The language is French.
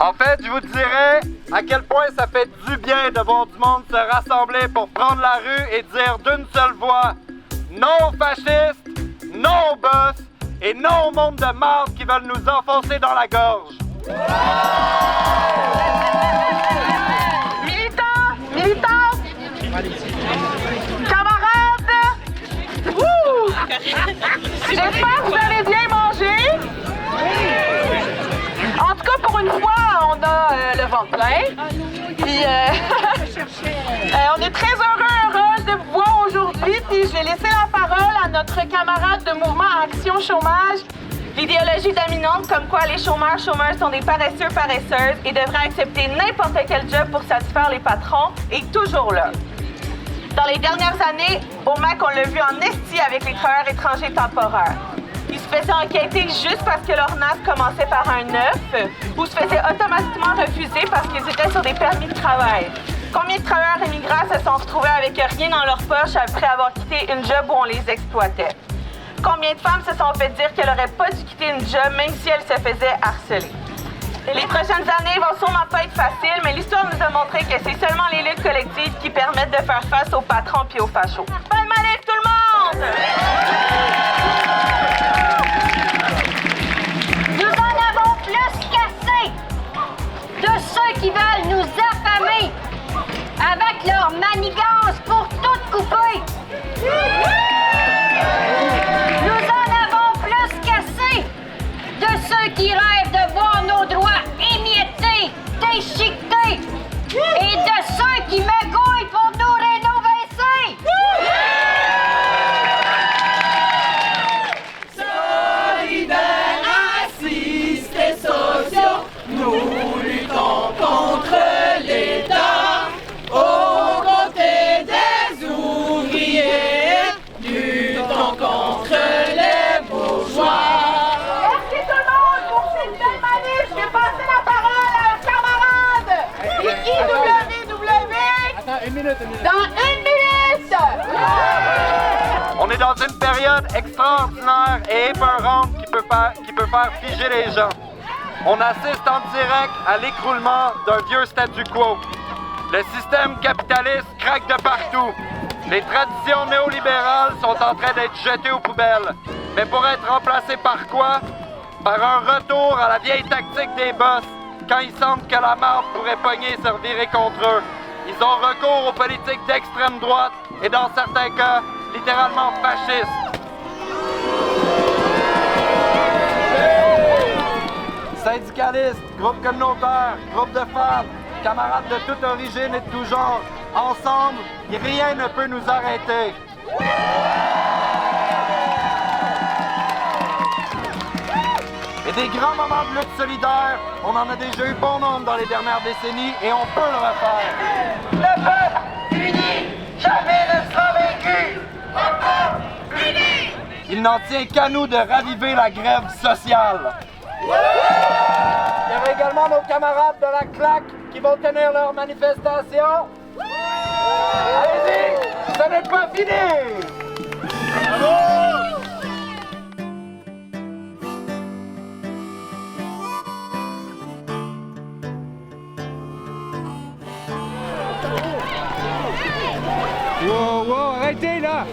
En fait, je vous dirais à quel point ça fait du bien de voir du monde se rassembler pour prendre la rue et dire d'une seule voix non aux fascistes, non aux boss et non au monde de marde qui veulent nous enfoncer dans la gorge. Militants, camarades, j'espère que vous avez bien mangé. En tout cas, pour une fois, on a le ventre plein. Puis, on est très heureuses de vous voir aujourd'hui. Puis, je vais laisser la parole à notre camarade de mouvement Action Chômage. L'idéologie dominante comme quoi les chômeurs sont des paresseux, paresseuses et devraient accepter n'importe quel job pour satisfaire les patrons est toujours là. Dans les dernières années, au MAC, on l'a vu en esti avec les travailleurs étrangers temporaires. Ils se faisaient enquêter juste parce que leur NAS commençait par un 9 ou se faisaient automatiquement refuser parce qu'ils étaient sur des permis de travail. Combien de travailleurs immigrants se sont retrouvés avec rien dans leur poche après avoir quitté une job où on les exploitait? Combien de femmes se sont fait dire qu'elles n'auraient pas dû quitter une job même si elles se faisaient harceler? Les prochaines années vont sûrement pas être faciles, mais l'histoire nous a montré que c'est seulement les luttes collectives qui permettent de faire face aux patrons puis aux fachos. Bonne manif tout le monde! Nous en avons plus qu'assez de ceux qui veulent nous affamer avec leur manigance pour tout couper. Nous en avons plus qu'assez de ceux qui rêvent de voir nos droits émiettés, déchiquetés et de ceux qui m'écouillent pour nous rénover. Solidaires, racistes et sociaux, nous luttons contre l'État aux côtés des ouvriers, luttons contre les bourgeois. Merci tout le monde pour cette belle manif. Je vais passer la parole à un camarade. IWW. Attends, une minute. Dans une minute. On est dans une période extraordinaire et épeurante qui peut faire figer les gens. On assiste en direct à l'écroulement d'un vieux statu quo. Le système capitaliste craque de partout. Les traditions néolibérales sont en train d'être jetées aux poubelles. Mais pour être remplacées par quoi? Par un retour à la vieille tactique des boss, quand ils sentent que la marde pourrait pogner et se revirer contre eux. Ils ont recours aux politiques d'extrême droite et dans certains cas, littéralement fascistes. Syndicalistes, groupes communautaires, groupes de femmes, camarades de toute origine et de tout genre, ensemble, rien ne peut nous arrêter. Et des grands moments de lutte solidaire, on en a déjà eu bon nombre dans les dernières décennies et on peut le refaire. Le peuple uni, jamais ne sera vaincu. Le peuple uni. Il n'en tient qu'à nous de raviver la grève sociale. Il y aura également nos camarades de la CLAQ qui vont tenir leur manifestation. Allez-y, ce n'est pas fini! Bravo! Wow, arrêtez là!